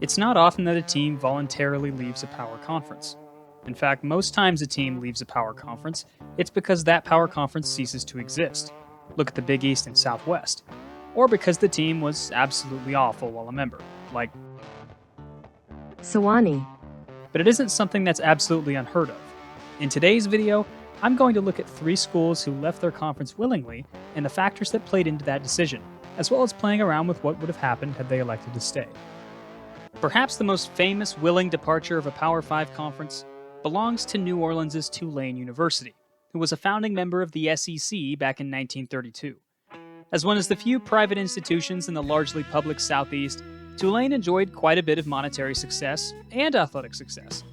It's not often that a team voluntarily leaves a power conference. In fact, most times a team leaves a power conference, it's because that power conference ceases to exist. Look at the Big East and Southwest. Or because the team was absolutely awful while a member, like Sewanee. But it isn't something that's absolutely unheard of. In today's video, I'm going to look at 3 schools who left their conference willingly and the factors that played into that decision, as well as playing around with what would have happened had they elected to stay. Perhaps the most famous willing departure of a Power 5 conference belongs to New Orleans' Tulane University, who was a founding member of the SEC back in 1932. As one of the few private institutions in the largely public Southeast, Tulane enjoyed quite a bit of monetary success and athletic success.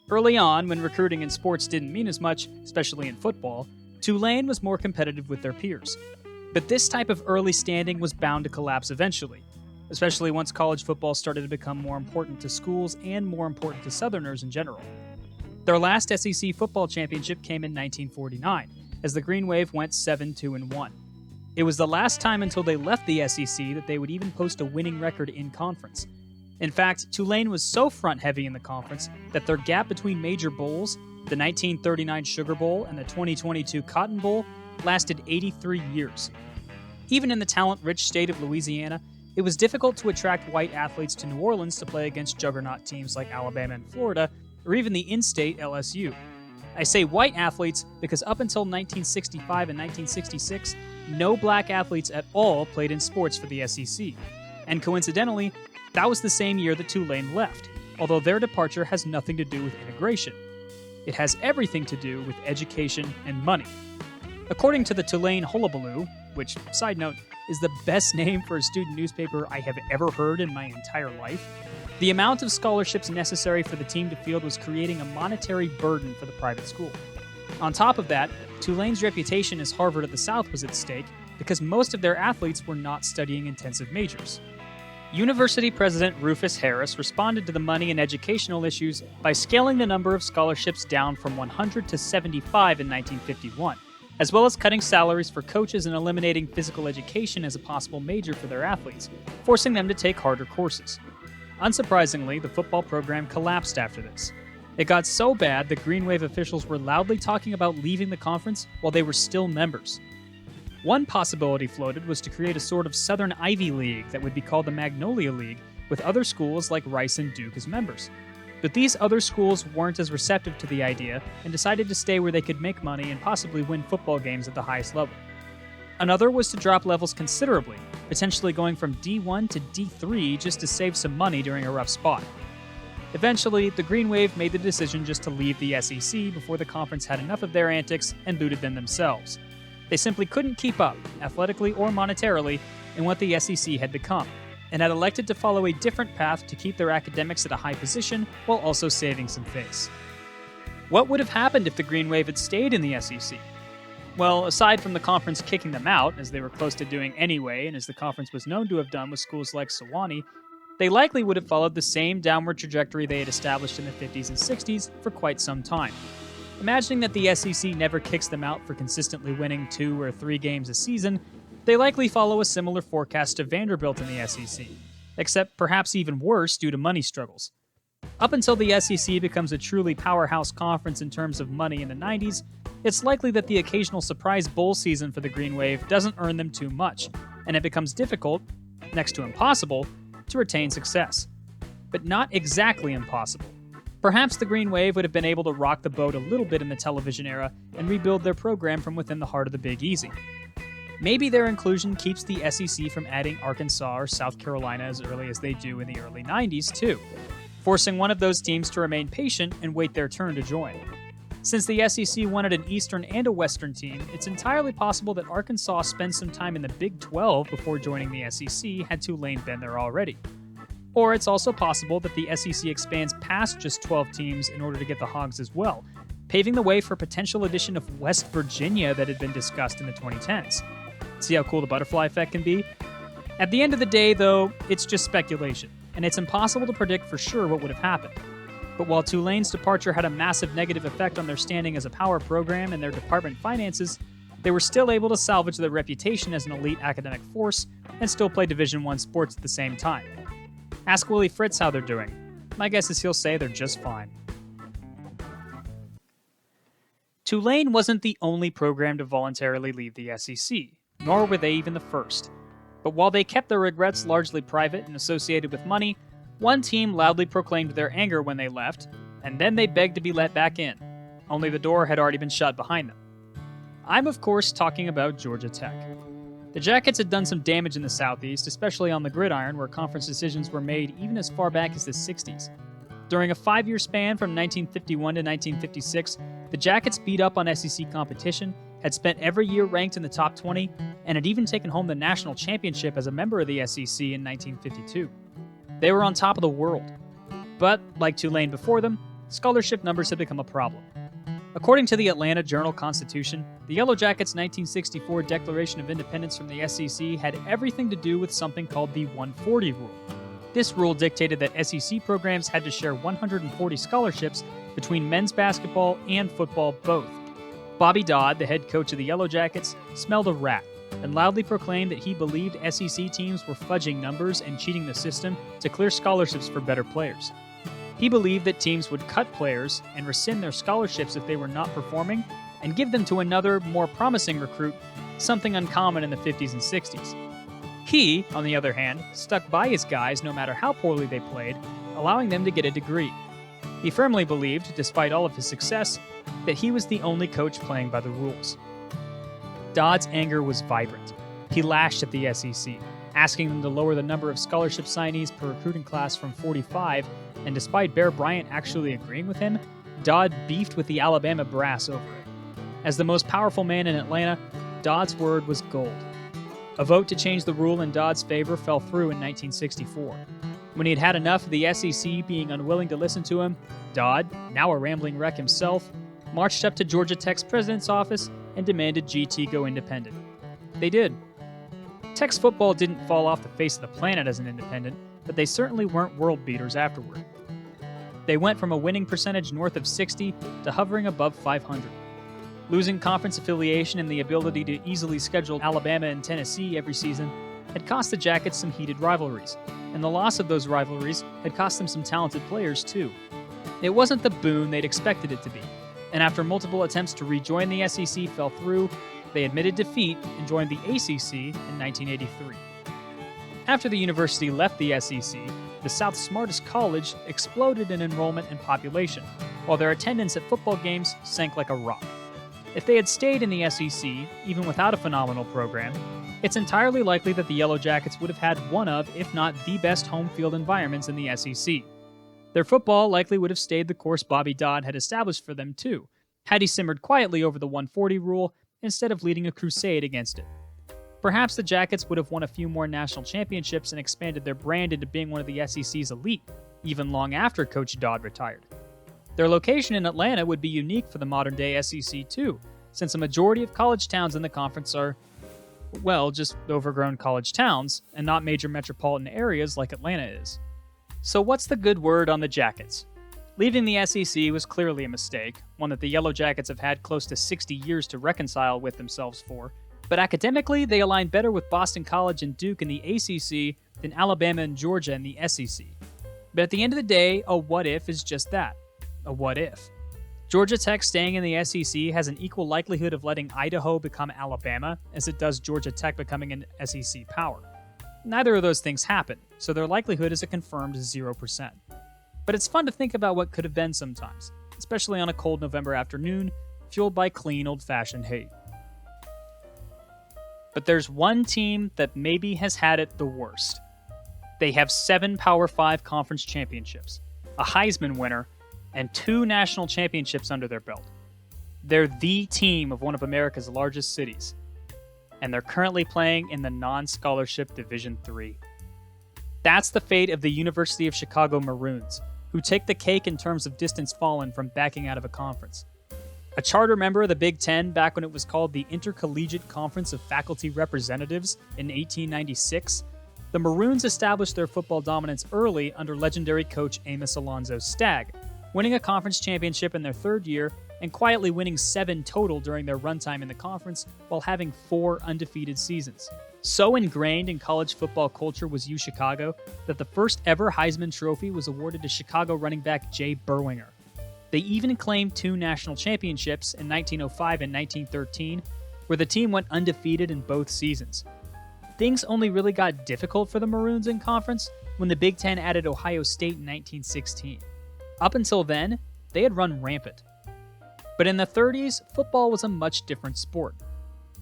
Early on, when recruiting in sports didn't mean as much, especially in football, Tulane was more competitive with their peers. But this type of early standing was bound to collapse eventually, especially once college football started to become more important to schools and more important to Southerners in general. Their last SEC football championship came in 1949, as the Green Wave went 7-2-1. It was the last time until they left the SEC that they would even post a winning record in conference. In fact, Tulane was so front-heavy in the conference that their gap between major bowls, the 1939 Sugar Bowl and the 2022 Cotton Bowl, lasted 83 years. Even in the talent-rich state of Louisiana, it was difficult to attract white athletes to New Orleans to play against juggernaut teams like Alabama and Florida, or even the in-state LSU. I say white athletes because up until 1965 and 1966, no black athletes at all played in sports for the SEC. And coincidentally, that was the same year that Tulane left, although their departure has nothing to do with integration. It has everything to do with education and money. According to the Tulane Hullabaloo, which, side note, is the best name for a student newspaper I have ever heard in my entire life, the amount of scholarships necessary for the team to field was creating a monetary burden for the private school. On top of that, Tulane's reputation as Harvard of the South was at stake because most of their athletes were not studying intensive majors. University President Rufus Harris responded to the money and educational issues by scaling the number of scholarships down from 100 to 75 in 1951, as well as cutting salaries for coaches and eliminating physical education as a possible major for their athletes, forcing them to take harder courses. Unsurprisingly, the football program collapsed after this. It got so bad that Green Wave officials were loudly talking about leaving the conference while they were still members. One possibility floated was to create a sort of Southern Ivy League that would be called the Magnolia League, with other schools like Rice and Duke as members. But these other schools weren't as receptive to the idea and decided to stay where they could make money and possibly win football games at the highest level. Another was to drop levels considerably, potentially going from D1 to D3 just to save some money during a rough spot. Eventually, the Green Wave made the decision just to leave the SEC before the conference had enough of their antics and booted them themselves. They simply couldn't keep up, athletically or monetarily, in what the SEC had become, and had elected to follow a different path to keep their academics at a high position while also saving some face. What would have happened if the Green Wave had stayed in the SEC? Well, aside from the conference kicking them out, as they were close to doing anyway, and as the conference was known to have done with schools like Sewanee, they likely would have followed the same downward trajectory they had established in the 50s and 60s for quite some time. Imagining that the SEC never kicks them out for consistently winning 2 or 3 games a season, they likely follow a similar forecast to Vanderbilt in the SEC, except perhaps even worse due to money struggles. Up until the SEC becomes a truly powerhouse conference in terms of money in the 90s, it's likely that the occasional surprise bowl season for the Green Wave doesn't earn them too much, and it becomes difficult, next to impossible, to retain success. But not exactly impossible. Perhaps the Green Wave would have been able to rock the boat a little bit in the television era and rebuild their program from within the heart of the Big Easy. Maybe their inclusion keeps the SEC from adding Arkansas or South Carolina as early as they do in the early 90s, too, forcing one of those teams to remain patient and wait their turn to join. Since the SEC wanted an Eastern and a Western team, it's entirely possible that Arkansas spends some time in the Big 12 before joining the SEC had Tulane been there already. Or it's also possible that the SEC expands past just 12 teams in order to get the Hogs as well, paving the way for potential addition of West Virginia that had been discussed in the 2010s. See how cool the butterfly effect can be? At the end of the day, though, it's just speculation, and it's impossible to predict for sure what would have happened. But while Tulane's departure had a massive negative effect on their standing as a power program and their department finances, they were still able to salvage their reputation as an elite academic force and still play Division I sports at the same time. Ask Willie Fritz how they're doing. My guess is he'll say they're just fine. Tulane wasn't the only program to voluntarily leave the SEC, nor were they even the first. But while they kept their regrets largely private and associated with money, one team loudly proclaimed their anger when they left, and then they begged to be let back in, only the door had already been shut behind them. I'm of course talking about Georgia Tech. The Jackets had done some damage in the Southeast, especially on the gridiron where conference decisions were made even as far back as the 60s. During a 5-year span from 1951 to 1956, the Jackets beat up on SEC competition, had spent every year ranked in the top 20, and had even taken home the national championship as a member of the SEC in 1952. They were on top of the world. But, like Tulane before them, scholarship numbers had become a problem. According to the Atlanta Journal-Constitution, the Yellow Jackets' 1964 Declaration of Independence from the SEC had everything to do with something called the 140 Rule. This rule dictated that SEC programs had to share 140 scholarships between men's basketball and football both. Bobby Dodd, the head coach of the Yellow Jackets, smelled a rat and loudly proclaimed that he believed SEC teams were fudging numbers and cheating the system to clear scholarships for better players. He believed that teams would cut players and rescind their scholarships if they were not performing and give them to another, more promising recruit, something uncommon in the 50s and 60s. He, on the other hand, stuck by his guys no matter how poorly they played, allowing them to get a degree. He firmly believed, despite all of his success, that he was the only coach playing by the rules. Dodd's anger was vibrant. He lashed at the SEC, asking them to lower the number of scholarship signees per recruiting class from 45, and despite Bear Bryant actually agreeing with him, Dodd beefed with the Alabama brass over it. As the most powerful man in Atlanta, Dodd's word was gold. A vote to change the rule in Dodd's favor fell through in 1964. When he had had enough of the SEC being unwilling to listen to him, Dodd, now a rambling wreck himself, marched up to Georgia Tech's president's office and demanded GT go independent. They did. Tech's football didn't fall off the face of the planet as an independent, but they certainly weren't world beaters afterward. They went from a winning percentage north of 60 to hovering above 500. Losing conference affiliation and the ability to easily schedule Alabama and Tennessee every season had cost the Jackets some heated rivalries, and the loss of those rivalries had cost them some talented players too. It wasn't the boon they'd expected it to be, and after multiple attempts to rejoin the SEC fell through, they admitted defeat and joined the ACC in 1983. After the university left the SEC, the South's smartest college exploded in enrollment and population, while their attendance at football games sank like a rock. If they had stayed in the SEC, even without a phenomenal program, it's entirely likely that the Yellow Jackets would have had one of, if not the best home field environments in the SEC. Their football likely would have stayed the course Bobby Dodd had established for them too, had he simmered quietly over the 140 rule instead of leading a crusade against it. Perhaps the Jackets would have won a few more national championships and expanded their brand into being one of the SEC's elite, even long after Coach Dodd retired. Their location in Atlanta would be unique for the modern-day SEC too, since a majority of college towns in the conference are, well, just overgrown college towns, and not major metropolitan areas like Atlanta is. So what's the good word on the Jackets? Leaving the SEC was clearly a mistake, one that the Yellow Jackets have had close to 60 years to reconcile with themselves for, but academically they align better with Boston College and Duke in the ACC than Alabama and Georgia in the SEC. But at the end of the day, a what if is just that. A what if. Georgia Tech staying in the SEC has an equal likelihood of letting Idaho become Alabama as it does Georgia Tech becoming an SEC power. Neither of those things happen, so their likelihood is a confirmed 0%. But it's fun to think about what could have been sometimes, especially on a cold November afternoon, fueled by clean old-fashioned hate. But there's one team that maybe has had it the worst. They have 7 Power 5 conference championships, a Heisman winner, and 2 national championships under their belt. They're the team of one of America's largest cities, and they're currently playing in the non-scholarship Division III. That's the fate of the University of Chicago Maroons, who take the cake in terms of distance fallen from backing out of a conference. A charter member of the Big Ten back when it was called the Intercollegiate Conference of Faculty Representatives in 1896, the Maroons established their football dominance early under legendary coach Amos Alonzo Stagg, winning a conference championship in their 3rd year and quietly winning 7 total during their runtime in the conference while having 4 undefeated seasons. So ingrained in college football culture was UChicago that the first ever Heisman Trophy was awarded to Chicago running back Jay Berwinger. They even claimed 2 national championships in 1905 and 1913, where the team went undefeated in both seasons. Things only really got difficult for the Maroons in conference when the Big Ten added Ohio State in 1916. Up until then, they had run rampant. But in the 30s, football was a much different sport.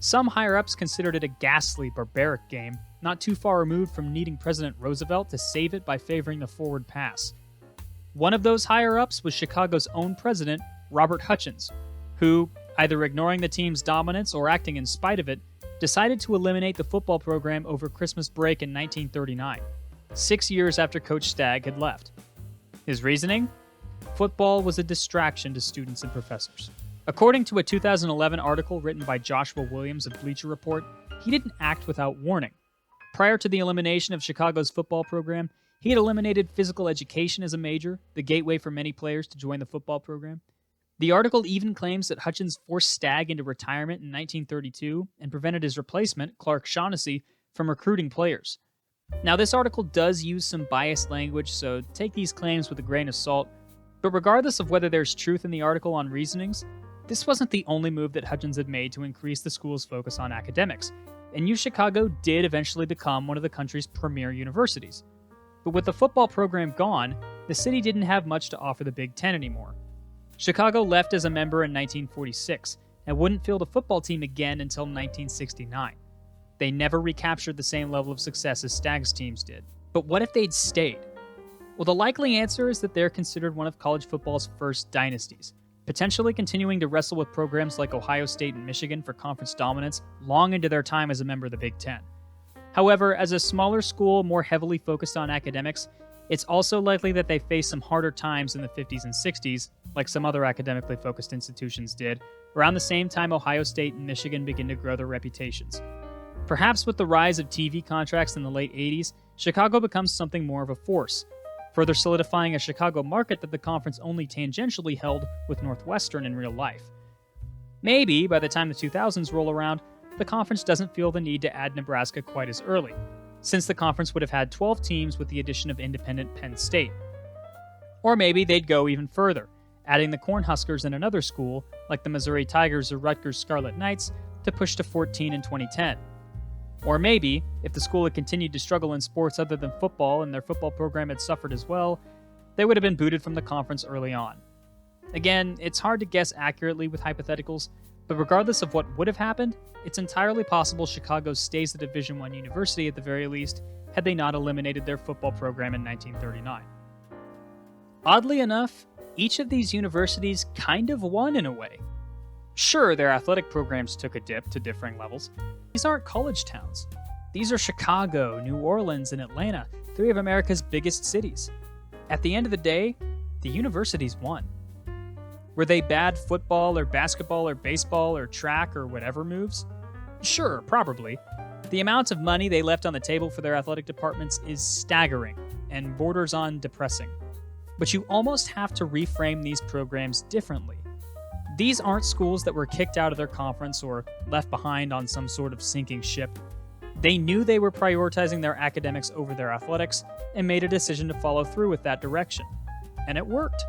Some higher-ups considered it a ghastly, barbaric game, not too far removed from needing President Roosevelt to save it by favoring the forward pass. One of those higher-ups was Chicago's own president, Robert Hutchins, who, either ignoring the team's dominance or acting in spite of it, decided to eliminate the football program over Christmas break in 1939, 6 years after Coach Stagg had left. His reasoning? Football was a distraction to students and professors. According to a 2011 article written by Joshua Williams of Bleacher Report, he didn't act without warning. Prior to the elimination of Chicago's football program, he had eliminated physical education as a major, the gateway for many players to join the football program. The article even claims that Hutchins forced Stagg into retirement in 1932 and prevented his replacement, Clark Shaughnessy, from recruiting players. Now, this article does use some biased language, so take these claims with a grain of salt, but regardless of whether there's truth in the article on reasonings, this wasn't the only move that Hutchins had made to increase the school's focus on academics, and UChicago did eventually become one of the country's premier universities. But with the football program gone, the city didn't have much to offer the Big Ten anymore. Chicago left as a member in 1946 and wouldn't field a football team again until 1969. They never recaptured the same level of success as Stagg's teams did. But what if they'd stayed? Well, the likely answer is that they're considered one of college football's first dynasties, potentially continuing to wrestle with programs like Ohio State and Michigan for conference dominance long into their time as a member of the Big Ten. However, as a smaller school more heavily focused on academics, it's also likely that they faced some harder times in the 50s and 60s, like some other academically focused institutions did, around the same time Ohio State and Michigan began to grow their reputations. Perhaps with the rise of TV contracts in the late 80s, Chicago becomes something more of a force, further solidifying a Chicago market that the conference only tangentially held with Northwestern in real life. Maybe, by the time the 2000s roll around, the conference doesn't feel the need to add Nebraska quite as early, since the conference would have had 12 teams with the addition of independent Penn State. Or maybe they'd go even further, adding the Cornhuskers and another school, like the Missouri Tigers or Rutgers Scarlet Knights, to push to 14 in 2010. Or maybe, if the school had continued to struggle in sports other than football and their football program had suffered as well, they would have been booted from the conference early on. Again, it's hard to guess accurately with hypotheticals, but regardless of what would have happened, it's entirely possible Chicago stays a Division I university at the very least, had they not eliminated their football program in 1939. Oddly enough, each of these universities kind of won in a way. Sure, their athletic programs took a dip to differing levels. These aren't college towns. These are Chicago, New Orleans, and Atlanta, 3 of America's biggest cities. At the end of the day, the universities won. Were they bad football or basketball or baseball or track or whatever moves? Sure, probably. The amount of money they left on the table for their athletic departments is staggering and borders on depressing. But you almost have to reframe these programs differently. These aren't schools that were kicked out of their conference or left behind on some sort of sinking ship. They knew they were prioritizing their academics over their athletics and made a decision to follow through with that direction. And it worked.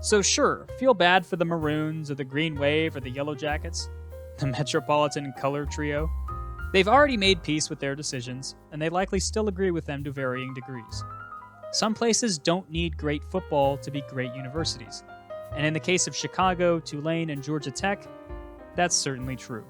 So sure, feel bad for the Maroons or the Green Wave or the Yellow Jackets, the Metropolitan Color Trio. They've already made peace with their decisions, and they likely still agree with them to varying degrees. Some places don't need great football to be great universities. And in the case of Chicago, Tulane, and Georgia Tech, that's certainly true.